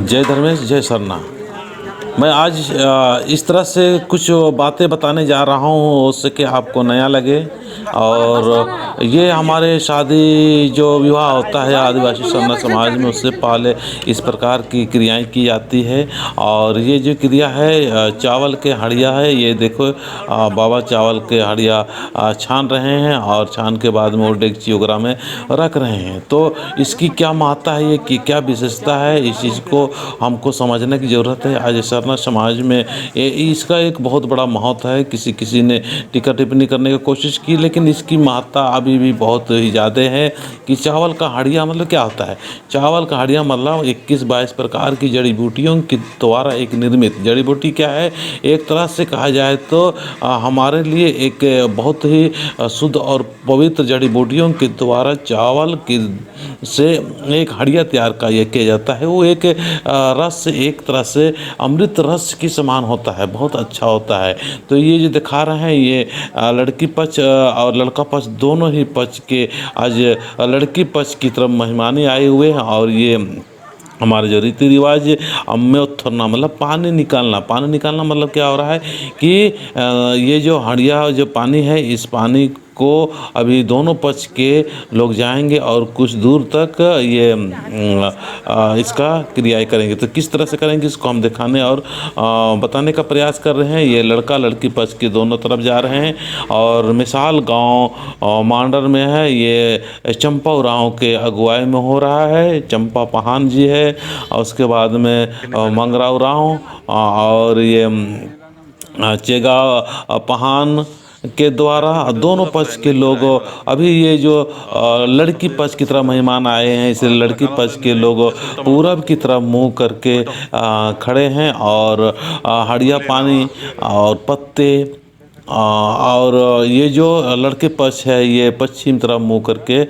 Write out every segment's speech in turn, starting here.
जय धर्मेश जय सरना। मैं आज इस तरह से कुछ बातें बताने जा रहा हूँ उससे कि आपको नया लगे। और ये हमारे शादी जो विवाह होता है आदिवासी सरना समाज में, उससे पहले इस प्रकार की क्रियाएं की जाती है। और ये जो क्रिया है चावल के हड़िया है, ये देखो बाबा चावल के हड़िया छान रहे हैं और छान के बाद में वो डेगची वगैरह में रख रहे हैं। तो इसकी क्या महत्ता है, ये की क्या विशेषता है, इस चीज़ को हमको समझने की ज़रूरत है। आज सरना समाज में इसका एक बहुत बड़ा महत्व है। किसी ने टीका टिप्पणी करने की कोशिश की, लेकिन इसकी महत्ता अभी भी बहुत ही ज़्यादा है। कि चावल का हड़िया मतलब क्या होता है? चावल का हड़िया मतलब 21-22 प्रकार की जड़ी बूटियों के द्वारा एक निर्मित जड़ी बूटी क्या है, एक तरह से कहा जाए तो हमारे लिए एक बहुत ही शुद्ध और पवित्र जड़ी बूटियों के द्वारा चावल की से एक हड़िया तैयार किया जाता है। वो एक रस एक तरह से अमृत रस की समान होता है, बहुत अच्छा होता है। तो ये जो दिखा रहे हैं ये लड़की पक्ष और लड़का पक्ष दोनों ही पक्ष के आज लड़की पक्ष की तरफ मेहमानी आए हुए हैं। और ये हमारे जो रीति रिवाज अम्योत्थर्ना मतलब पानी निकालना मतलब क्या हो रहा है कि ये जो हड़िया जो पानी है, इस पानी को अभी दोनों पक्ष के लोग जाएंगे और कुछ दूर तक ये इसका क्रियाएं करेंगे। तो किस तरह से करेंगे इसको हम दिखाने और बताने का प्रयास कर रहे हैं। ये लड़का लड़की पक्ष के दोनों तरफ जा रहे हैं और मिसाल गांव मांडर में है। ये चंपा उरांव के अगुवाई में हो रहा है। चंपा पहान जी है और उसके बाद में मंगरा उरांव और ये चेगा पहान के द्वारा दोनों पक्ष के लोग अभी ये जो लड़की पक्ष की तरफ मेहमान आए हैं, इसलिए लड़की पक्ष के लोग पूरब की तरफ मुंह करके खड़े हैं और हड़िया पानी और पत्ते और ये जो लड़के पक्ष है ये पश्चिम तरफ मुँह करके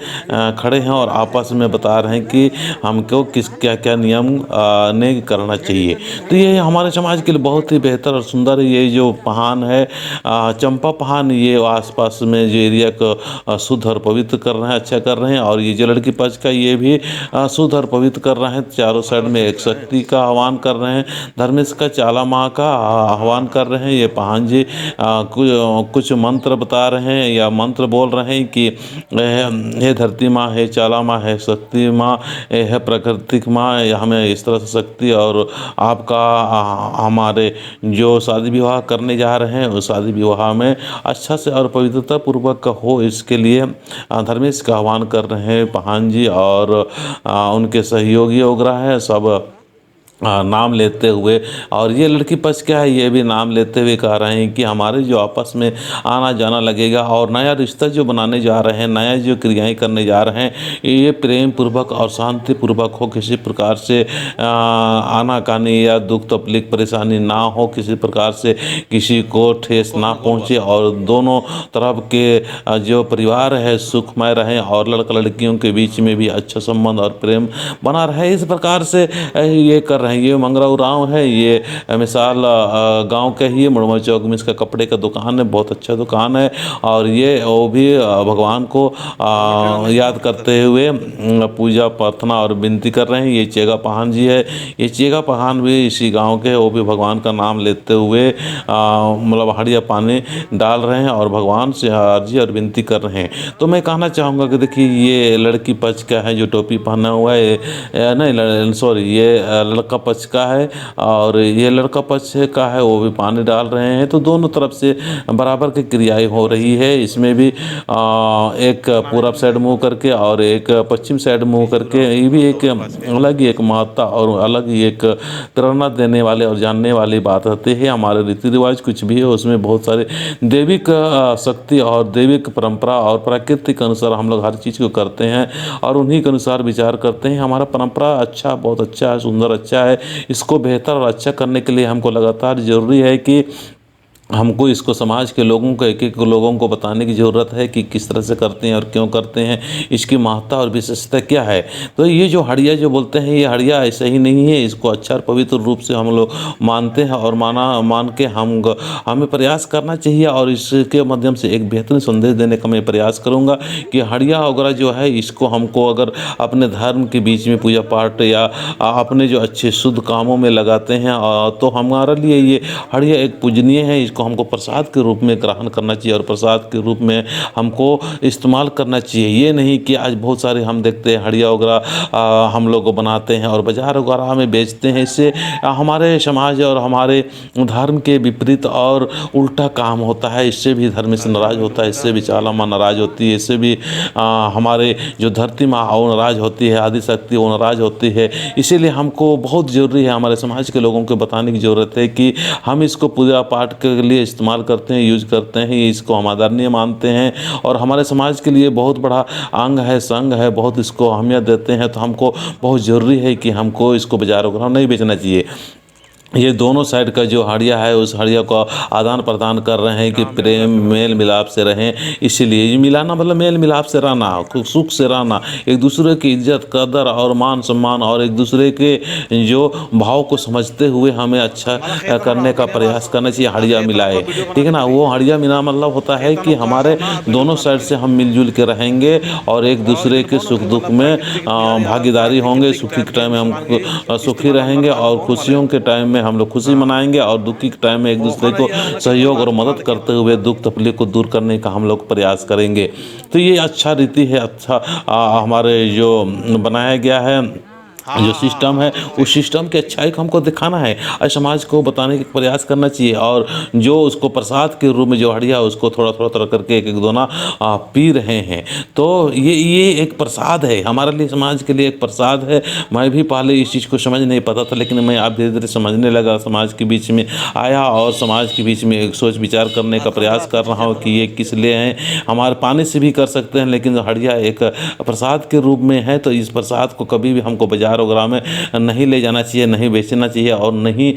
खड़े हैं और आपस में बता रहे हैं कि हमको किस क्या क्या नियम ने करना चाहिए। तो ये हमारे समाज के लिए बहुत ही बेहतर और सुंदर ये जो पहान है चंपा पहान, ये आसपास में जो एरिया को शुद्ध और पवित्र कर रहे हैं, अच्छा कर रहे हैं। और ये जो लड़की पक्ष का ये भी शुद्ध और पवित्र कर रहे हैं। चारों साइड में एक शक्ति का आह्वान कर रहे हैं, धर्मेश का चाला माँ का आह्वान कर रहे हैं। ये पहान जी कुछ मंत्र बता रहे हैं या मंत्र बोल रहे हैं कि हे धरती माँ, हे चाला माँ, हे शक्ति माँ, हे प्राकृतिक माँ, हमें इस तरह से शक्ति और आपका हमारे जो शादी विवाह करने जा रहे हैं उस शादी विवाह में अच्छा से और पवित्रता पूर्वक हो, इसके लिए धर्मेश का आह्वान कर रहे हैं पहान जी। और उनके सहयोगी वगैरह है सब नाम लेते हुए। और ये लड़की पक्ष क्या है, ये भी नाम लेते हुए कह रहे हैं कि हमारे जो आपस में आना जाना लगेगा और नया रिश्ता जो बनाने जा रहे हैं, नया जो क्रियाएं करने जा रहे हैं, ये प्रेम पूर्वक और शांति पूर्वक हो। किसी प्रकार से आनाकानी या दुख तकलीफ परेशानी ना हो, किसी प्रकार से किसी को ठेस ना पहुँचे और दोनों तरफ के जो परिवार है सुखमय रहें और लड़का लड़कियों के बीच में भी अच्छा संबंध और प्रेम बना रहे। इस प्रकार से ये कर रहे हैं। ये मंगरा उरांव है, ये मिसाल गांव के ही मुड़मा चौक में इसका कपड़े का दुकान है, बहुत अच्छा दुकान है। और ये वो भी भगवान को याद करते हुए पूजा प्रार्थना और विनती कर रहे हैं। ये चेगा पहान जी है, ये चेगा पहान भी इसी गांव के, वो भी भगवान का नाम लेते हुए मतलब हड़िया पानी डाल रहे हैं और भगवान से अर्जी और विनती कर रहे हैं। तो मैं कहना चाहूँगा कि देखिए ये लड़की पक्ष का है जो टोपी पहना हुआ है, नहीं सॉरी, ये लड़का पक्ष का है और ये लड़का पक्ष का है, वो भी पानी डाल रहे हैं। तो दोनों तरफ से बराबर की क्रियाएं हो रही है। इसमें भी एक पूरब साइड मुँह करके और एक पश्चिम साइड मुँह करके, ये भी एक अलग ही एक महत्ता और अलग ही एक प्रेरणा देने वाले और जानने वाली बात होती है। हमारे रीति रिवाज कुछ भी है उसमें बहुत सारे दैविक शक्ति और दैविक परंपरा और प्राकृतिक अनुसार हम लोग हर चीज़ को करते हैं और उन्हीं के अनुसार विचार करते हैं। हमारा परंपरा अच्छा, बहुत अच्छा है, सुंदर अच्छा है। इसको बेहतर और अच्छा करने के लिए हमको लगातार ज़रूरी है कि हमको इसको समाज के लोगों को, एक एक लोगों को बताने की ज़रूरत है कि किस तरह से करते हैं और क्यों करते हैं, इसकी महत्ता और विशेषता क्या है। तो ये जो हड़िया जो बोलते हैं, ये हड़िया ऐसा ही नहीं है, इसको अच्छा और पवित्र रूप से हम लोग मानते हैं और मान के हमें प्रयास करना चाहिए। और इसके माध्यम से एक बेहतरीन संदेश देने का मैं प्रयास करूँगा कि हड़िया वगैरह जो है, इसको हमको अगर अपने धर्म के बीच में पूजा पाठ या अपने जो अच्छे शुद्ध कामों में लगाते हैं, तो हमारे लिए ये हड़िया एक पूजनीय है। इसको हमको प्रसाद के रूप में ग्रहण करना चाहिए और प्रसाद के रूप में हमको इस्तेमाल करना चाहिए। ये नहीं कि आज बहुत सारे हम देखते हैं हड़िया वगैरह हम लोग बनाते हैं और बाज़ार वगैरह में बेचते हैं। इससे हमारे समाज और हमारे धर्म के विपरीत और उल्टा काम होता है। इससे भी धर्म से नाराज़ होता है, इससे भी चाला माँ नाराज़ होती है, इससे भी हमारे जो धरती माँ वो नाराज़ होती है, आदि शक्ति वो नाराज़ होती है। इसीलिए हमको बहुत ज़रूरी है, हमारे समाज के लोगों को बताने की ज़रूरत है कि हम इसको पूजा पाठ के लिए इस्तेमाल करते हैं, यूज करते हैं, इसको हम आदरणीय मानते हैं और हमारे समाज के लिए बहुत बड़ा अंग है, संग है, बहुत इसको अहमियत देते हैं। तो हमको बहुत ज़रूरी है कि हमको इसको बाज़ारों में नहीं बेचना चाहिए। ये दोनों साइड का जो हड़िया है, उस हड़िया को आदान प्रदान कर रहे हैं कि प्रेम मेल मिलाप से रहें। इसीलिए ये मिलाना मतलब मेल मिलाप से रहना, सुख से रहना, एक दूसरे की इज्जत कदर और मान सम्मान और एक दूसरे के जो भाव को समझते हुए हमें अच्छा करने का प्रयास करना चाहिए। हड़िया मिलाए, ठीक है ना। वो हड़िया मिला मतलब होता है कि हमारे दोनों साइड से हम मिलजुल के रहेंगे और एक दूसरे के सुख दुख में भागीदारी होंगे। सुखी के टाइम में हम सुखी रहेंगे और खुशियों के टाइम में हम लोग खुशी मनाएंगे और दुखी के टाइम में एक दूसरे को सहयोग और मदद करते हुए दुख तकलीफ को दूर करने का हम लोग प्रयास करेंगे। तो ये अच्छा रीति है, अच्छा हमारे जो बनाया गया है जो सिस्टम है, उस सिस्टम की अच्छाई को हमको दिखाना है और समाज को बताने का प्रयास करना चाहिए। और जो उसको प्रसाद के रूप में जो हड़िया उसको थोड़ा थोड़ा थोड़ा करके एक एक दोना पी रहे हैं, तो ये एक प्रसाद है हमारे लिए, समाज के लिए एक प्रसाद है। मैं भी पहले इस चीज़ को समझ नहीं पाता था, लेकिन मैं आप धीरे धीरे समझने लगा, समाज के बीच में आया और समाज के बीच में एक सोच विचार करने का प्रयास कर रहा हूँ कि ये किस लिए हैं। हमारे पानी से भी कर सकते हैं, लेकिन हड़िया एक प्रसाद के रूप में है। तो इस प्रसाद को कभी भी हमको बाजार वगैरह में नहीं ले जाना चाहिए, नहीं बेचना चाहिए और नहीं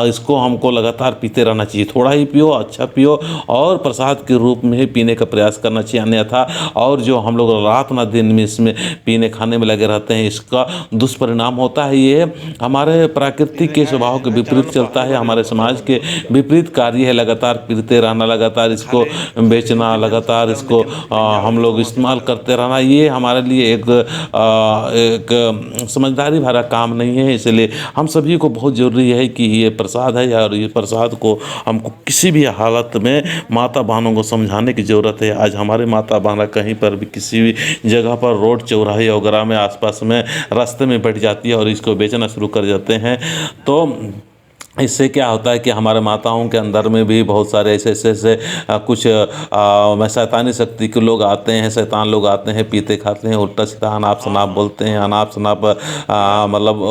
इसको हमको लगातार पीते रहना चाहिए। थोड़ा ही पियो, अच्छा पियो और प्रसाद के रूप में ही पीने का प्रयास करना चाहिए। अन्यथा और जो हम लोग रात ना दिन में इसमें पीने खाने में लगे रहते हैं, इसका दुष्परिणाम होता है। ये हमारे प्राकृतिक के स्वभाव के विपरीत चलता है, हमारे समाज के विपरीत कार्य है। लगातार पीते रहना, लगातार इसको बेचना, लगातार इसको हम लोग इस्तेमाल करते रहना, ये हमारे लिए एक समझदारी भरा काम नहीं है। इसलिए हम सभी को बहुत ज़रूरी है कि ये प्रसाद है और ये प्रसाद को हमको किसी भी हालत में माता बहनों को समझाने की ज़रूरत है। आज हमारे माता बहन कहीं पर भी किसी भी जगह पर रोड चौराहे वगैरह में आसपास में रास्ते में बैठ जाती है और इसको बेचना शुरू कर जाते हैं। तो इससे क्या होता है कि हमारे माताओं के अंदर में भी बहुत सारे ऐसे कुछ शैतानी शक्ति के लोग आते हैं, शैतान लोग आते हैं, पीते खाते हैं, उल्टा सीधा अनाप शनाप बोलते हैं, अनाप शनाप मतलब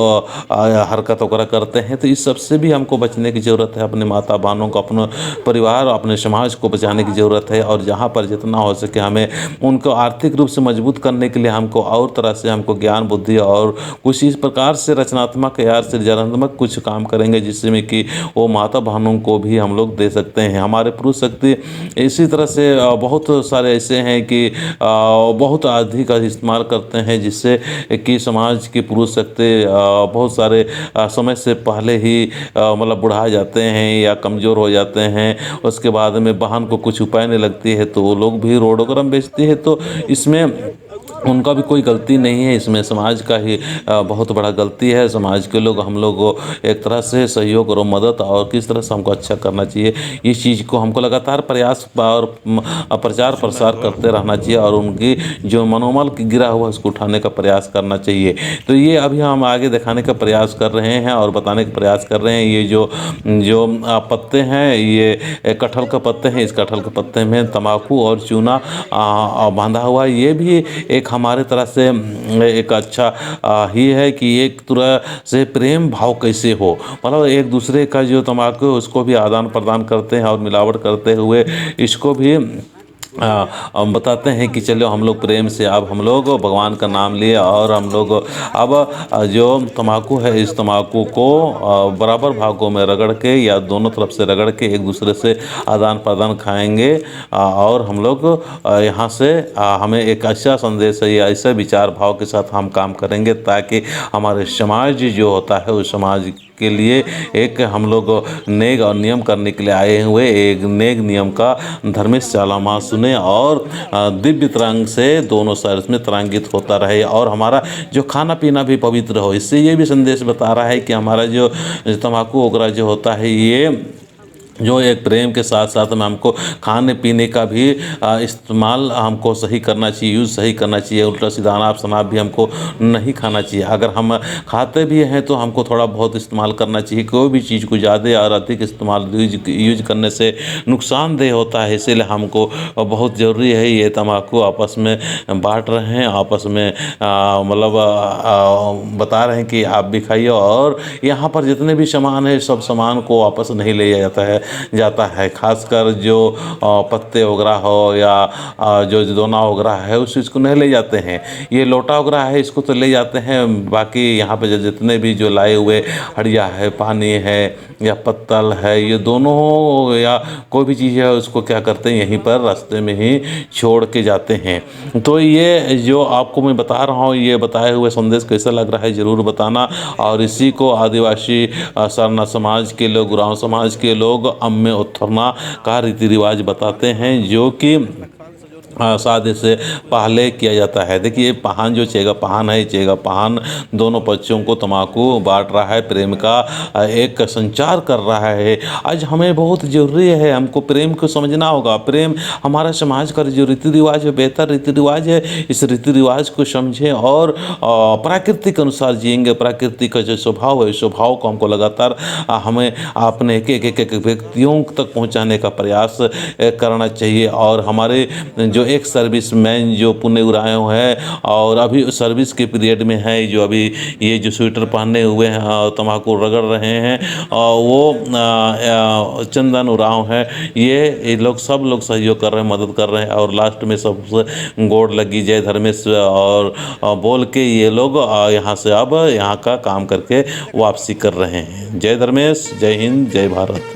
हरकत वगैरह करते हैं। तो इस सब से भी हमको बचने की ज़रूरत है। अपने माता बहनों को, अपने परिवार, अपने समाज को बचाने की ज़रूरत है। और जहाँ पर जितना हो सके हमें उनको आर्थिक रूप से मजबूत करने के लिए हमको और तरह से हमको ज्ञान बुद्धि और कुछ इस प्रकार से रचनात्मक या सृजनात्मक कुछ काम करेंगे जिससे कि वो माता बहनों को भी हम लोग दे सकते हैं। हमारे पुरुष शक्ति इसी तरह से बहुत सारे ऐसे हैं कि बहुत अधिक इस्तेमाल करते हैं, जिससे कि समाज की पुरुष शक्ति बहुत सारे समय से पहले ही मतलब बुढ़ा जाते हैं या कमज़ोर हो जाते हैं। उसके बाद में बहन को कुछ उपाय नहीं लगती है तो वो लोग भी रोड वगैरह बेचती है। तो इसमें उनका भी कोई गलती नहीं है, इसमें समाज का ही बहुत बड़ा गलती है। समाज के लोग, हम लोग को एक तरह से सहयोग और मदद और किस तरह से हमको अच्छा करना चाहिए, इस चीज़ को हमको लगातार प्रयास और प्रचार प्रसार करते रहना चाहिए और उनकी जो मनोबल गिरा हुआ उसको उठाने का प्रयास करना चाहिए। तो ये अभी हम आगे दिखाने का प्रयास कर रहे हैं और बताने का प्रयास कर रहे हैं। ये जो पत्ते हैं, ये कटहल का पत्ते हैं। इस कटहल के पत्ते में तंबाकू और चूना बांधा हुआ, ये भी एक हमारे तरह से एक अच्छा ही है कि एक तरह से प्रेम भाव कैसे हो, मतलब एक दूसरे का जो तंबाकू है उसको भी आदान प्रदान करते हैं और मिलावट करते हुए इसको भी हम बताते हैं कि चलो हम लोग प्रेम से अब हम लोग भगवान का नाम लिए और हम लोग अब जो तम्बाकू है इस तम्बाकू को बराबर भागों में रगड़ के या दोनों तरफ से रगड़ के एक दूसरे से आदान प्रदान खाएंगे। और हम लोग यहाँ से हमें एक अच्छा संदेश है या ऐसे विचार भाव के साथ हम काम करेंगे ताकि हमारे समाज जो होता है उस समाज के लिए एक हम लोग नेक और नियम करने के लिए आए हुए एक नेक नियम का धर्मेश चालामा सुने और दिव्य तरंग से दोनों साइड में तरंगित होता रहे और हमारा जो खाना पीना भी पवित्र हो। इससे ये भी संदेश बता रहा है कि हमारा जो तम्बाकू वगैरह जो होता है ये जो एक प्रेम के साथ साथ में हमको खाने पीने का भी इस्तेमाल हमको सही करना चाहिए, यूज़ सही करना चाहिए। उल्टा सीधा अनाप शनाप भी हमको नहीं खाना चाहिए। अगर हम खाते भी हैं तो हमको थोड़ा बहुत इस्तेमाल करना चाहिए। कोई भी चीज़ को ज़्यादा और अधिक इस्तेमाल यूज करने से नुकसानदेह होता है। इसीलिए हमको बहुत ज़रूरी है ये तम्बाकू आपस में बांट रहे हैं, आपस में मतलब बता रहे हैं कि आप भी खाइए। और यहाँ पर जितने भी सामान है सब सामान को वापस नहीं ले जाता है खासकर जो पत्ते वगैरह हो या जो दोना वगैरह है उस चीज़ को नहीं ले जाते हैं। ये लोटा वगैरह है इसको तो ले जाते हैं। बाकी यहाँ पे जितने भी जो लाए हुए हड़िया है, पानी है या पत्तल है, ये दोनों या कोई भी चीज़ है उसको क्या करते हैं यहीं पर रास्ते में ही छोड़ के जाते हैं। तो ये जो आपको मैं बता रहा हूँ ये बताए हुए संदेश कैसा लग रहा है ज़रूर बताना। और इसी को आदिवासी सरना समाज के लोग, उरांव समाज के लोग अम्मे उत्थरना का रीति रिवाज बताते हैं जो कि शादी से पहले किया जाता है। देखिए पहान जो चेगा पहान है, चेगा पहान दोनों पक्षों को तम्बाकू बांट रहा है, प्रेम का एक संचार कर रहा है। आज हमें बहुत ज़रूरी है, हमको प्रेम को समझना होगा। प्रेम हमारा समाज का जो रीति रिवाज है बेहतर रीति रिवाज है। इस रीति रिवाज को समझें और प्रकृति के अनुसार जिएंगे। प्रकृति का जो स्वभाव है स्वभाव को हमको लगातार हमें अपने एक व्यक्तियों तक पहुँचाने का प्रयास करना चाहिए। और हमारे जो एक सर्विसमैन जो पुणे उरांव है और अभी सर्विस के पीरियड में है, जो अभी ये जो स्वेटर पहने हुए हैं तम्बाकू रगड़ रहे हैं वो चंदन उरांव है। ये लोग सब लोग सहयोग कर रहे हैं, मदद कर रहे हैं। और लास्ट में सबसे गोड़ लगी जय धर्मेश और बोल के ये लोग यहाँ से अब यहाँ का काम करके वापसी कर रहे हैं। जय धर्मेश, जय हिंद, जय भारत।